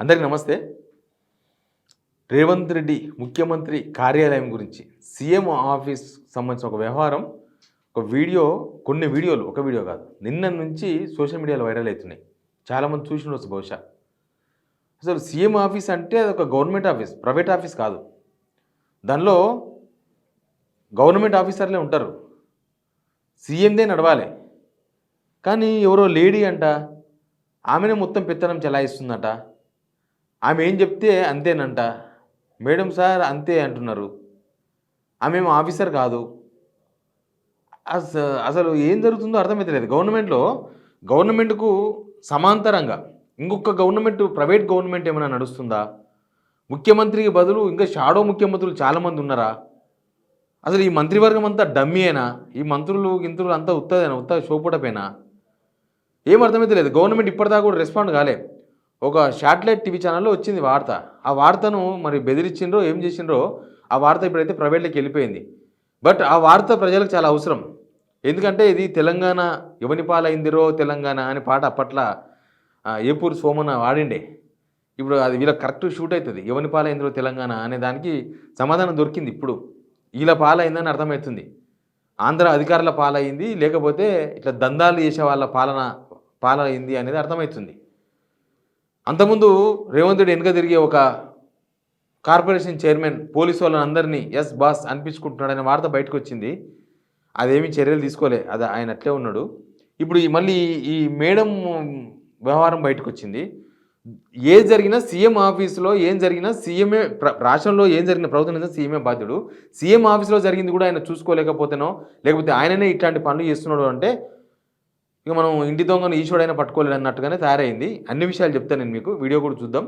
అందరికీ నమస్తే. రేవంత్ రెడ్డి ముఖ్యమంత్రి కార్యాలయం గురించి సీఎం ఆఫీస్ సంబంధించిన ఒక వ్యవహారం, ఒక వీడియో, కొన్ని వీడియోలు, ఒక వీడియో కాదు, నిన్న నుంచి సోషల్ మీడియాలో వైరల్ అవుతున్నాయి. చాలామంది చూసినవచ్చు బహుశా. అసలు సీఎం ఆఫీస్ అంటే అదొక గవర్నమెంట్ ఆఫీస్, ప్రైవేట్ ఆఫీస్ కాదు. దానిలో గవర్నమెంట్ ఆఫీసర్లే ఉంటారు, సీఎందే నడవాలి. కానీ ఎవరో లేడీ అంట, ఆమెనే మొత్తం పెత్తనం చెలాయిస్తుందట. ఆమె ఏం చెప్తే అంతేనంట. మేడం సార్ అంతే అంటున్నారు. ఆమె ఏమో ఆఫీసర్ కాదు. అసలు ఏం జరుగుతుందో అర్థమవుతలేదు. గవర్నమెంట్కు సమాంతరంగా ఇంకొక గవర్నమెంట్, ప్రైవేట్ గవర్నమెంట్ ఏమైనా నడుస్తుందా? ముఖ్యమంత్రికి బదులు ఇంకా షాడో ముఖ్యమంత్రులు చాలామంది ఉన్నారా? అసలు ఈ మంత్రివర్గం అంతా డమ్మీయేనా? ఈ మంత్రులు గింత్రులు అంతా ఉత్త షోపుటపేనా? ఏం అర్థమైతే గవర్నమెంట్ ఇప్పటిదాకా కూడా రెస్పాండ్ కాలే. ఒక శాటిలైట్ టీవీ ఛానల్లో వచ్చింది వార్త. ఆ వార్తను మరి బెదిరించిండ్రో ఏం చేసిండ్రో ఆ వార్త ఇప్పుడైతే ప్రైవేట్లోకి వెళ్ళిపోయింది. బట్ ఆ వార్త ప్రజలకు చాలా అవసరం. ఎందుకంటే ఇది తెలంగాణ ఎవని పాలైందిరో తెలంగాణ అనే పాట అప్పట్లో ఏపూరు సోమన్న వాడిండే. ఇప్పుడు అది వీళ్ళకి కరెక్ట్ షూట్ అవుతుంది. ఎవని పాలైందిరో తెలంగాణ అనే దానికి సమాధానం దొరికింది. ఇప్పుడు వీళ్ళ పాలైందని అర్థమవుతుంది. ఆంధ్ర అధికారుల పాలైంది, లేకపోతే ఇట్లా దందాలు చేసే వాళ్ళ పాలైంది అనేది అర్థమవుతుంది. అంతకుముందు రేవంత్ రెడ్డి వెనుక తిరిగి ఒక కార్పొరేషన్ చైర్మన్ పోలీసు వాళ్ళని అందరినీ ఎస్ బాస్ అనిపించుకుంటున్నాడనే వార్త బయటకు వచ్చింది. అదేమీ చర్యలు తీసుకోలే, అది ఆయన అట్లే ఉన్నాడు. ఇప్పుడు మళ్ళీ ఈ మేడం వ్యవహారం బయటకు వచ్చింది. ఏది జరిగినా సీఎం ఆఫీసులో ఏం జరిగినా సీఎంఏ, రాష్ట్రంలో ఏం జరిగిన ప్రభుత్వం సీఎంఏ బాధ్యుడు. సీఎం ఆఫీస్లో జరిగింది కూడా ఆయన చూసుకోలేకపోతేనో, లేకపోతే ఆయననే ఇట్లాంటి పనులు చేస్తున్నాడు అంటే ఇక మనం ఇంటి దొంగను ఈశ్వడైనా పట్టుకోలేడు అన్నట్టుగానే తయారైంది. అన్ని విషయాలు చెప్తాను నేను మీకు. వీడియో కూడా చూద్దాం.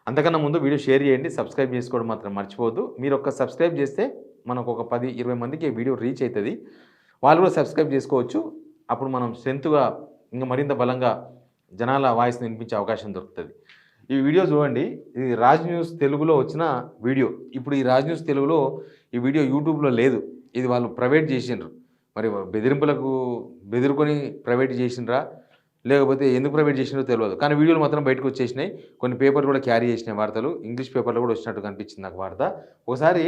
అంతకన్నా ముందు వీడియో షేర్ చేయండి, సబ్స్క్రైబ్ చేసుకోవడం మాత్రం మర్చిపోవద్దు. మీరు ఒక్క సబ్స్క్రైబ్ చేస్తే మనకు ఒక 10-20 మందికి వీడియో రీచ్ అవుతుంది. వాళ్ళు కూడా సబ్స్క్రైబ్ చేసుకోవచ్చు. అప్పుడు మనం స్ట్రెంత్గా ఇంకా మరింత బలంగా జనాల వాయిస్ని వినిపించే అవకాశం దొరుకుతుంది. ఈ వీడియో చూడండి. ఇది రాజ్ న్యూస్ తెలుగులో వచ్చిన వీడియో. ఇప్పుడు ఈ రాజ్ న్యూస్ తెలుగులో ఈ వీడియో యూట్యూబ్లో లేదు. ఇది వాళ్ళు ప్రైవేట్ చేసిండ్రు. మరి బెదిరింపులకు బెదిరుకొని ప్రైవేట్ చేసిండ్రా, లేకపోతే ఎందుకు ప్రైవేట్ చేసినారో తెలియదు. కానీ వీడియోలు మాత్రం బయటకు వచ్చేసినాయి. కొన్ని పేపర్లు కూడా క్యారీ చేసినాయి వార్తలు. ఇంగ్లీష్ పేపర్లో కూడా వచ్చినట్టు కనిపించింది నాకు వార్త. ఒకసారి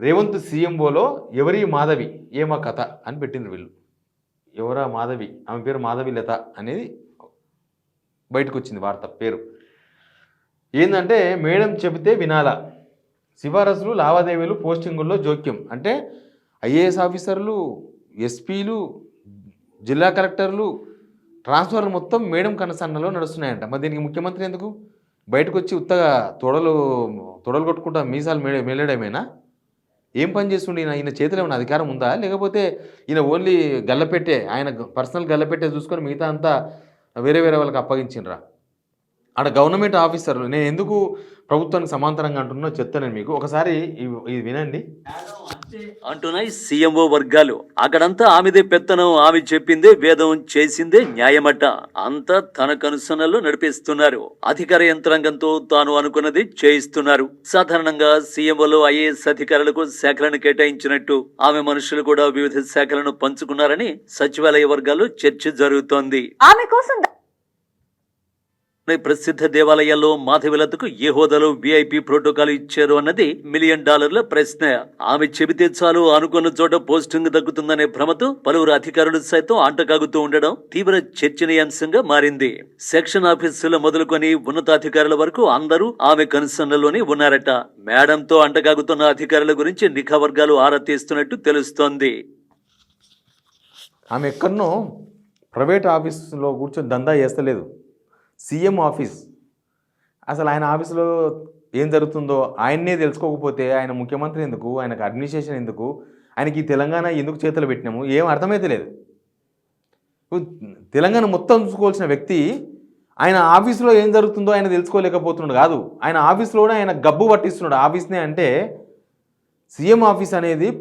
రేవంత్ సీఎంఓలో ఎవరి మాధవి ఏమా కథ అని పెట్టిండ్రు వీళ్ళు. ఎవరా మాధవి, ఆమె పేరు మాధవి లత అనేది బయటకు వచ్చింది వార్త పేరు. ఏంటంటే మేడం చెబితే వినాలా, సిఫారసులు లావాదేవీలు పోస్టింగుల్లో జోక్యం. అంటే ఐఏఎస్ ఆఫీసర్లు, ఎస్పీలు, జిల్లా కలెక్టర్లు ట్రాన్స్ఫర్లు మొత్తం మేడం కనసన్నలో నడుస్తున్నాయంట. మరి దీనికి ముఖ్యమంత్రి ఎందుకు బయటకు వచ్చి ఉత్తగా తొడలు కొట్టుకుంటా మీసాలు మేలేయడమేనా? ఏం పని చేస్తుండే ఈయన చేతిలో ఏమైనా అధికారం ఉందా? లేకపోతే ఈయన ఓన్లీ గల్లపెట్టే, ఆయన పర్సనల్ గల్లపెట్టే చూసుకొని మిగతా అంతా వేరే వాళ్ళకి అప్పగించిండ్రా? ఆడ గవర్నమెంట్ ఆఫీసర్లు, నేను ఎందుకు ప్రభుత్వానికి సమాంతరంగా అంటున్నా చెప్తాను నేను మీకు. ఒకసారి ఇది వినండి. అంటున్నాయి సీఎంఓ వర్గాలు. అక్కడంతా ఆమెదే పెత్తనం, ఆమె చెప్పిందే వేదం, చేసిందే న్యాయమట. అంతా తన కనుసనల్లో నడిపిస్తున్నారు. అధికార యంత్రాంగంతో తాను అనుకున్నది చేయిస్తున్నారు. సాధారణంగా సీఎంఓలో ఐఏఎస్ అధికారులకు శాఖలను కేటాయించినట్టు ఆమె మనుషులు కూడా వివిధ శాఖలను పంచుకున్నారని సచివాలయ వర్గాల్లో చర్చ జరుగుతోంది. ఆమె కోసం ప్రసిద్ధ దేవాలయాల్లో మాధవిలతకు ఏ హోదాలో విఐపి ప్రోటోకాల్ ఇచ్చారు అన్నది $1 మిలియన్ ప్రశ్న. ఆమె చెబితే చాలు అనుకున్న చోట పోస్టింగ్ దక్కుతుందనే భ్రమతో పలువురు అధికారులు సైతం అంటకాగుతూ ఉండడం తీవ్ర చర్చనీయాంశంగా మారింది. సెక్షన్ ఆఫీసుల మొదలుకొని ఉన్నతాధికారుల వరకు అందరూ ఆమె కన్సర్న్లలోనే ఉన్నారట. మేడంతో అంటకాగుతున్న అధికారుల గురించి నిఘా వర్గాలు ఆరా తీస్తున్నట్టు తెలుస్తోంది. ఆమె ఎక్కడనో ప్రైవేట్ ఆఫీసులో కూర్చొని దందా చేస్తలేదు. సీఎం ఆఫీస్, అసలు ఆయన ఆఫీసులో ఏం జరుగుతుందో ఆయన్నే తెలుసుకోకపోతే ఆయన ముఖ్యమంత్రి ఎందుకు, ఆయనకు అడ్మినిస్ట్రేషన్ ఎందుకు, ఆయనకి తెలంగాణ ఎందుకు చేతులు పెట్టినాము ఏం అర్థమైతే లేదు. తెలంగాణ మొత్తం చూసుకోవాల్సిన వ్యక్తి ఆయన ఆఫీసులో ఏం జరుగుతుందో ఆయన తెలుసుకోలేకపోతున్నాడు కాదు, ఆయన ఆఫీస్లోనే ఆయన గబ్బు పట్టిస్తున్నాడు ఆఫీస్నే. అంటే సీఎం ఆఫీస్ అనేది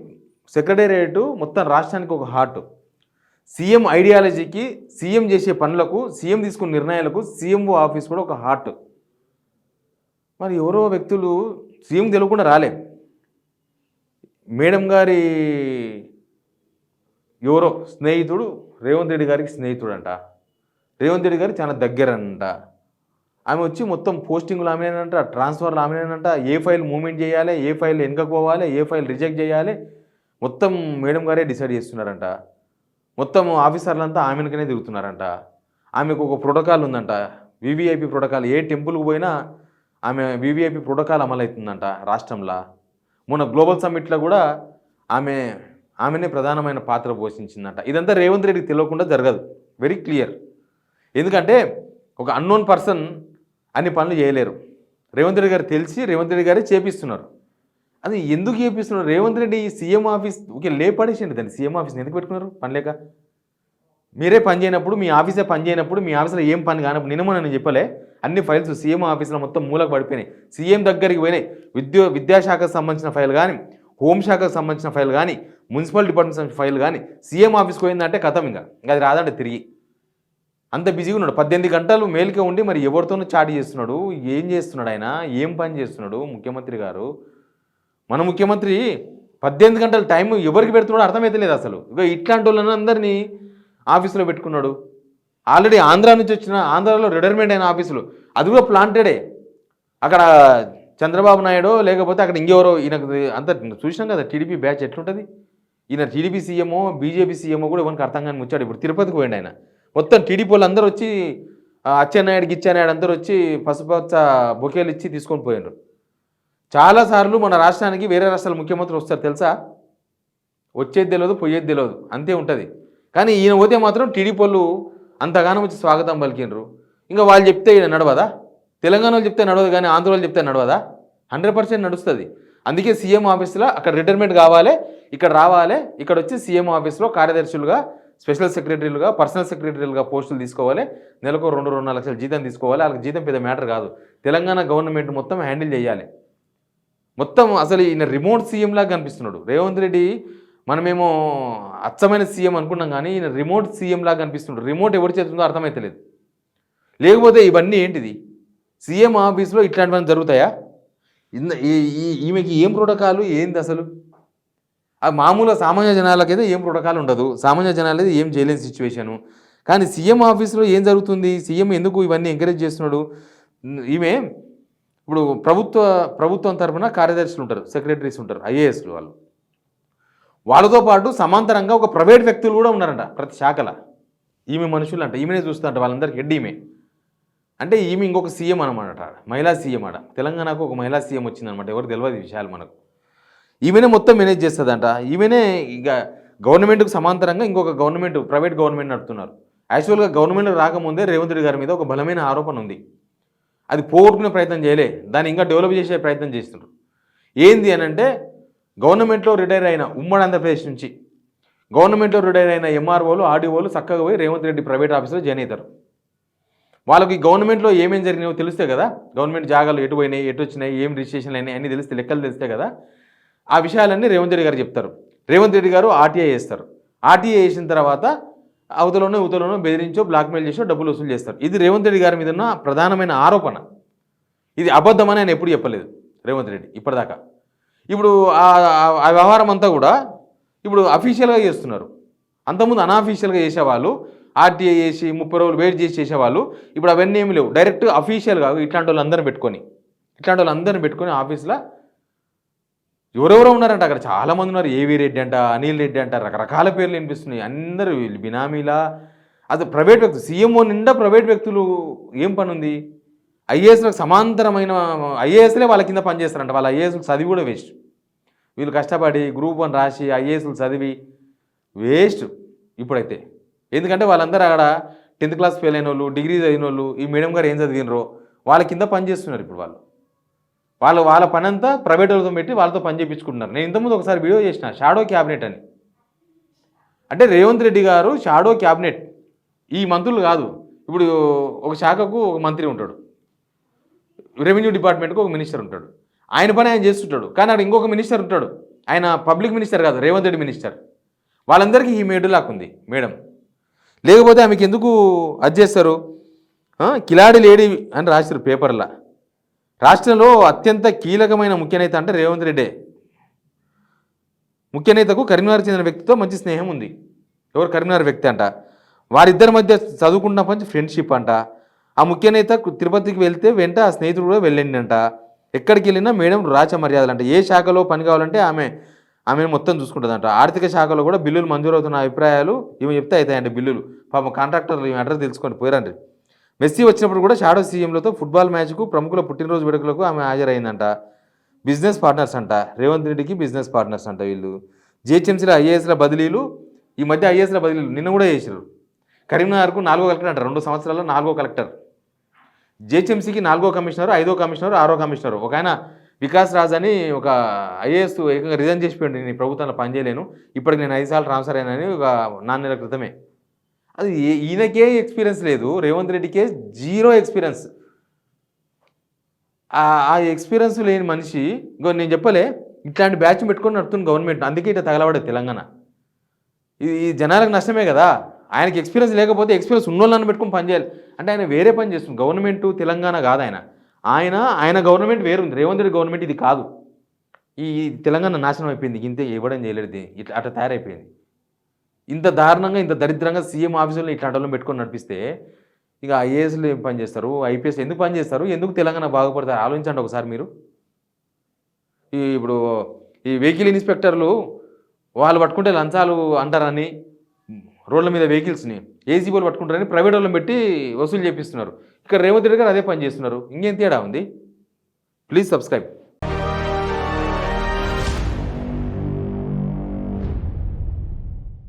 సెక్రటేరియట్ మొత్తం రాష్ట్రానికి ఒక హార్ట్. సీఎం ఐడియాలజీకి, సీఎం చేసే పనులకు, సీఎం తీసుకున్న నిర్ణయాలకు సీఎంఓ ఆఫీస్ కూడా ఒక హార్ట్. మరి ఎవరో వ్యక్తులు సీఎం తెలియకుండా రాలే. మేడం గారి ఎవరో స్నేహితుడు రేవంత్ రెడ్డి గారికి స్నేహితుడు అంట. రేవంత్ రెడ్డి గారు చాలా దగ్గరంట. ఆమె వచ్చి మొత్తం పోస్టింగ్లు ఆమెనంట, ట్రాన్స్ఫర్లు ఆమెనంట, ఏ ఫైల్ మూవ్మెంట్ చేయాలి, ఏ ఫైల్ వెనకకు పోవాలి, ఏ ఫైల్ రిజెక్ట్ చేయాలి, మొత్తం మేడం గారే డిసైడ్ చేస్తున్నారంట. మొత్తం ఆఫీసర్లంతా ఆమెనకనే తిరుగుతున్నారంట. ఆమెకు ఒక ప్రోటోకాల్ ఉందంట, వివిఐపి ప్రోటోకాల్. ఏ టెంపుల్కి పోయినా ఆమె వివిఐపి ప్రోటోకాల్ అమలవుతుందంట రాష్ట్రంలో. మొన్న గ్లోబల్ సమ్మిట్లో కూడా ఆమెనే ప్రధానమైన పాత్ర పోషించిందంట. ఇదంతా రేవంత్ రెడ్డికి తెలియకుండా జరగదు, వెరీ క్లియర్. ఎందుకంటే ఒక అన్నోన్ పర్సన్ అన్ని పనులు చేయలేరు. రేవంత్ రెడ్డి గారు తెలిసి రేవంత్ రెడ్డి గారే చేపిస్తున్నారు. అది ఎందుకు చేపిస్తున్నారు? Revanth Reddy CM office okay లేపడేసిండి దాన్ని. సీఎం ఆఫీస్ని ఎందుకు పెట్టుకున్నారు? పని లేక. మీరే పని చేయనప్పుడు, మీ ఆఫీసే పని చేయనప్పుడు, మీ ఆఫీస్లో ఏం పని కానప్పుడు నేను చెప్పలే, అన్ని ఫైల్స్ సీఎం ఆఫీస్లో మొత్తం మూలకు పడిపోయినాయి. సీఎం దగ్గరికి పోయినాయి. విద్యాశాఖకు సంబంధించిన ఫైల్ కానీ, హోంశాఖకు సంబంధించిన ఫైల్ కానీ, మున్సిపల్ డిపార్ట్మెంట్ ఫైల్ కానీ సీఎం ఆఫీస్కి పోయిందంటే కథం. ఇంకా అది రాదంటే తిరిగి అంత బిజీగా ఉన్నాడు. 18 గంటలు మేలుకే ఉండి మరి ఎవరితోనూ చాటి చేస్తున్నాడు. ఏం చేస్తున్నాడు ఆయన? ఏం పని చేస్తున్నాడు ముఖ్యమంత్రి గారు? మన ముఖ్యమంత్రి 18 గంటల టైం ఎవరికి పెడుతున్నాడో అర్థమైతే లేదు అసలు. ఇక ఇట్లాంటి వాళ్ళని అందరినీ ఆఫీసులో పెట్టుకున్నాడు. ఆల్రెడీ ఆంధ్రా నుంచి వచ్చిన, ఆంధ్రాలో రిటైర్మెంట్ అయిన ఆఫీసులు, అది కూడా ప్లాంటెడే. అక్కడ చంద్రబాబు నాయుడు లేకపోతే అక్కడ ఇంకెవరో, ఈయనకు అంత చూసినాం కదా టీడీపీ బ్యాచ్ ఎట్లుంటుంది. ఈయన టీడీపీ సీఎంఓ బీజేపీ సీఎంఓ కూడా ఎవరికి అర్థం కానీ ముచ్చాడు. ఇప్పుడు తిరుపతికి పోయిండు ఆయన. మొత్తం టీడీపీ వాళ్ళు అందరూ వచ్చి అచ్చెన్నాయుడు గిచ్చెన్నాయుడు అందరూ వచ్చి పసుపచ్చ బొకేలు ఇచ్చి తీసుకొని పోయినారు. చాలాసార్లు మన రాష్ట్రానికి వేరే రాష్ట్రాల ముఖ్యమంత్రులు వస్తారు తెలుసా? వచ్చేది తెలియదు, పోయేది తెలియదు, అంతే ఉంటుంది. కానీ ఈయన పోతే మాత్రం టీడీపీ వాళ్ళు అంతగానం వచ్చి స్వాగతం పలికినరు. ఇంకా వాళ్ళు చెప్తే ఈయన నడవదా? తెలంగాణ వాళ్ళు చెప్తే నడవదు, కానీ ఆంధ్ర వాళ్ళు చెప్తే నడవదా? 100% నడుస్తుంది. అందుకే సీఎం ఆఫీస్లో అక్కడ రిటైర్మెంట్ కావాలి, ఇక్కడ రావాలి, ఇక్కడ వచ్చి సీఎం ఆఫీస్లో కార్యదర్శులుగా, స్పెషల్ సెక్రటరీలుగా, పర్సనల్ సెక్రటరీలుగా పోస్టులు తీసుకోవాలి. నెలకు 2-2.5 లక్షల జీతం తీసుకోవాలి. వాళ్ళకి జీతం పెద్ద మ్యాటర్ కాదు. తెలంగాణ గవర్నమెంట్ మొత్తం హ్యాండిల్ చేయాలి. మొత్తం అసలు ఈయన రిమోట్ సీఎం లాగా కనిపిస్తున్నాడు రేవంత్ రెడ్డి. మనమేమో అచ్చమైన సీఎం అనుకున్నాం, కానీ ఈయన రిమోట్ సీఎం లాగా కనిపిస్తున్నాడు. రిమోట్ ఎవరి చేతుందో అర్థమైతలేదు. లేకపోతే ఇవన్నీ ఏంటిది? సీఎం ఆఫీస్లో ఇట్లాంటివన్నీ జరుగుతాయా? ఈమెకి ఏం ప్రోటోకాలు ఏంది అసలు? ఆ మామూలుగా సామాన్య జనాలకైతే ఏం ప్రోటోకాల్ ఉండదు, సామాన్య జనాలైతే ఏం చేయలేని సిచ్యువేషను. కానీ సీఎం ఆఫీస్లో ఏం జరుగుతుంది? సీఎం ఎందుకు ఇవన్నీ ఎంకరేజ్ చేస్తున్నాడు? ఈమె ఇప్పుడు ప్రభుత్వం తరఫున కార్యదర్శులు ఉంటారు, సెక్రటరీస్ ఉంటారు, ఐఏఎస్లు. వాళ్ళతో పాటు సమాంతరంగా ఒక ప్రైవేట్ వ్యక్తులు కూడా ఉన్నారంట ప్రతి శాఖల. ఈమె మనుషులు అంట, ఈమెనే చూస్తారంట, వాళ్ళందరికీ హెడ్ ఈమె. అంటే ఈమె ఇంకొక సీఎం అనమాట, మహిళా సీఎం ఆడ. తెలంగాణకు ఒక మహిళా సీఎం వచ్చిందనమాట. ఎవరు తెలియదు ఈ విషయాలు మనకు. ఈమెనే మొత్తం మేనేజ్ చేస్తుందంట. ఈమెనే ఇక గవర్నమెంట్కు సమాంతరంగా ఇంకొక ప్రైవేట్ గవర్నమెంట్ నడుపుతున్నారు. యాక్చువల్గా గవర్నమెంట్ రాకముందే రేవంత్ రెడ్డి గారి మీద ఒక బలమైన ఆరోపణ ఉంది. అది పోగొట్టుకునే ప్రయత్నం చేయలే, దాన్ని ఇంకా డెవలప్ చేసే ప్రయత్నం చేస్తున్నారు. ఏంది అని అంటే, గవర్నమెంట్లో రిటైర్ అయిన ఉమ్మడి ఆంధ్రప్రదేశ్ నుంచి గవర్నమెంట్లో రిటైర్ అయిన ఎంఆర్ఓలు, ఆర్డీఓలు చక్కగా పోయి రేవంత్ రెడ్డి ప్రైవేట్ ఆఫీస్లో జాయిన్ అవుతారు. వాళ్ళకి గవర్నమెంట్లో ఏమేం జరిగినాయో తెలిస్తే కదా, గవర్నమెంట్ జాగాలు ఎటు పోయినాయి, ఎటు వచ్చినాయి, ఏం రిజిస్ట్రేషన్లు అయినాయి అన్నీ తెలిస్తే, లెక్కలు తెలిస్తే కదా. ఆ విషయాలన్నీ రేవంత్ రెడ్డి గారు చెప్తారు. రేవంత్ రెడ్డి గారు ఆర్టీఐ చేస్తారు. ఆర్టీఐ చేసిన తర్వాత అవతలోనో బెదిరించో, బ్లాక్మెయిల్ చేసో డబ్బులు వసూలు చేస్తారు. ఇది రేవంత్ రెడ్డి గారి మీద ఉన్న ప్రధానమైన ఆరోపణ. ఇది అబద్ధమని ఆయన ఎప్పుడు చెప్పలేదు రేవంత్ రెడ్డి ఇప్పటిదాకా. ఇప్పుడు ఆ వ్యవహారం అంతా కూడా ఇప్పుడు అఫీషియల్గా చేస్తున్నారు. అంతకుముందు అన్అఫీషియల్గా చేసేవాళ్ళు, ఆర్టీఐ చేసి 30 రోజులు వెయిట్ చేసి చేసేవాళ్ళు. ఇప్పుడు అవన్నీ ఏమి లేవు, డైరెక్ట్ అఫీషియల్గా ఇట్లాంటి వాళ్ళందరినీ పెట్టుకొని ఆఫీస్లో ఎవరెవరో ఉన్నారంట అక్కడ. చాలామంది ఉన్నారు. ఏవి రెడ్డి అంట, అనిల్ రెడ్డి అంట, రకరకాల పేర్లు వినిపిస్తున్నాయి. అందరూ బినామీలా. అది ప్రైవేట్ వ్యక్తులు, సీఎంఓ నిండా ప్రైవేట్ వ్యక్తులు. ఏం పని ఉంది? ఐఏఎస్లకు సమాంతరమైన ఐఏఎస్లే వాళ్ళ కింద పనిచేస్తారంట. వాళ్ళ ఐఏఎస్లు చదివి కూడా వేస్ట్. వీళ్ళు కష్టపడి గ్రూప్ 1 రాసి ఐఏఎస్లు చదివి వేస్ట్ ఇప్పుడైతే. ఎందుకంటే వాళ్ళందరూ అక్కడ 10th క్లాస్ ఫెయిల్ అయిన వాళ్ళు, డిగ్రీ చదివిన వాళ్ళు, ఈ మేడం గారు ఏం చదివినరో వాళ్ళ కింద పనిచేస్తున్నారు ఇప్పుడు వాళ్ళ పని అంతా ప్రైవేట్ వాళ్ళతో పెట్టి వాళ్ళతో పని చేయించుకుంటున్నారు. నేను ఇంతకుముందు ఒకసారి వీడియో చేసిన, షాడో క్యాబినెట్ అని. అంటే రేవంత్ రెడ్డి గారు షాడో క్యాబినెట్. ఈ మంత్రులు కాదు. ఇప్పుడు ఒక శాఖకు ఒక మంత్రి ఉంటాడు, రెవెన్యూ డిపార్ట్మెంట్కు ఒక మినిస్టర్ ఉంటాడు. ఆయన పని ఆయన చేస్తుంటాడు. కానీ అక్కడ ఇంకొక మినిస్టర్ ఉంటాడు, ఆయన పబ్లిక్ మినిస్టర్ కాదు, రేవంత్ రెడ్డి మినిస్టర్. వాళ్ళందరికీ ఈ మేడులాగా ఉంది మేడం. లేకపోతే ఆమెకి ఎందుకు అది చేస్తారు? కిలాడి లేడీ అని రాశారు పేపర్లో. రాష్ట్రంలో అత్యంత కీలకమైన ముఖ్యనేత అంటే రేవంత్ రెడ్డే. ముఖ్యనేతకు కరీంనగర్ చెందిన వ్యక్తితో మంచి స్నేహం ఉంది. ఎవరు? కరీంనగర్ వ్యక్తి అంట. వారిద్దరి మధ్య చదువుకున్నప్పటి నుంచి ఫ్రెండ్షిప్ అంట. ఆ ముఖ్య నేత తిరుపతికి వెళ్తే వెంట ఆ స్నేహితుడు కూడా వెళ్ళిండంట. ఎక్కడికి వెళ్ళినా మేడం రాచ మర్యాదలంట. ఏ శాఖలో పని కావాలంటే ఆమెను మొత్తం చూసుకుంటుందంట. ఆర్థిక శాఖలో కూడా బిల్లులు మంజూరవుతున్న అభిప్రాయాలు ఈమె చెప్తే అవుతాయండి బిల్లులు. పాపం కాంట్రాక్టర్లు ఈమె అడ్రస్ తెలుసుకొని పోయిరండి. మెస్సీ వచ్చినప్పుడు కూడా షాడో సీఎంలతో ఫుట్బాల్ మ్యాచ్కు ప్రముఖుల పుట్టినరోజు వేడుకలకు ఆమె హాజరైందంట. బిజినెస్ పార్ట్నర్స్ అంట. రేవంత్ రెడ్డికి బిజినెస్ పార్ట్నర్స్ అంట వీళ్ళు. జిహెచ్ఎంసీలో ఐఏఎస్ల బదిలీలు ఈ మధ్య ఐఏఎస్ల బదిలీలు నిన్న కూడా చేశారు. కరీంనగర్కు 4వ కలెక్టర్ అంట. 2 సంవత్సరాల్లో 4వ కలెక్టర్. జిహెచ్ఎంసీకి 4వ కమిషనర్, 5వ కమిషనర్, 6వ కమిషనర్. ఒక ఆయన వికాస్ రాజ్ అని ఒక ఐఏఎస్ ఏకంగా రిజైన్ చేసిపోయాడు. నేను ఈ ప్రభుత్వంలో పనిచేయలేను, ఇప్పటికి నేను 5 సార్లు ట్రాన్స్ఫర్ అయినాని ఒక 4 నెలల క్రితమే. అది ఈయనకే ఎక్స్పీరియన్స్ లేదు, రేవంత్ రెడ్డికే జీరో ఎక్స్పీరియన్స్. ఆ ఎక్స్పీరియన్స్ లేని మనిషి ఇంకో నేను చెప్పలే ఇట్లాంటి బ్యాచ్ పెట్టుకొని నడుతుంది గవర్నమెంట్. అందుకే ఇట్లా తగలబడేది తెలంగాణ. ఈ జనాలకు నష్టమే కదా. ఆయనకి ఎక్స్పీరియన్స్ లేకపోతే ఎక్స్పీరియన్స్ ఉన్నోళ్ళని పెట్టుకొని పని చేయాలి అంటే ఆయన వేరే పని చేస్తుంది. గవర్నమెంట్ తెలంగాణ కాదు ఆయన గవర్నమెంట్ వేరుంది. రేవంత్ రెడ్డి గవర్నమెంట్ ఇది కాదు. ఈ తెలంగాణ నాశనం అయిపోయింది. ఇంతే ఇవ్వడం చేయలేదు, ఇట్లా అట్లా తయారైపోయింది. ఇంత దారుణంగా ఇంత దరిద్రంగా సీఎం ఆఫీసులో ఇట్లాంటి వాళ్ళని పెట్టుకొని నడిపిస్తే ఇక ఐఏఎస్లు ఏం పని చేస్తారు, ఐపీఎస్ ఎందుకు పని చేస్తారు, ఎందుకు తెలంగాణ బాగుపడతారు ఆలోచించండి ఒకసారి మీరు. ఇప్పుడు ఈ వెహికల్ ఇన్స్పెక్టర్లు వాళ్ళు పట్టుకుంటే లంచాలు అంటారని రోడ్ల మీద వెహికల్స్ని ఏసీబీలు పట్టుకుంటారని ప్రైవేట్ వాళ్ళని పెట్టి వసూలు చేపిస్తున్నారు. ఇక్కడ రేవంత్ రెడ్డి గారు అదే పని చేస్తున్నారు. ఇంకేం తేడా ఉంది? Please subscribe.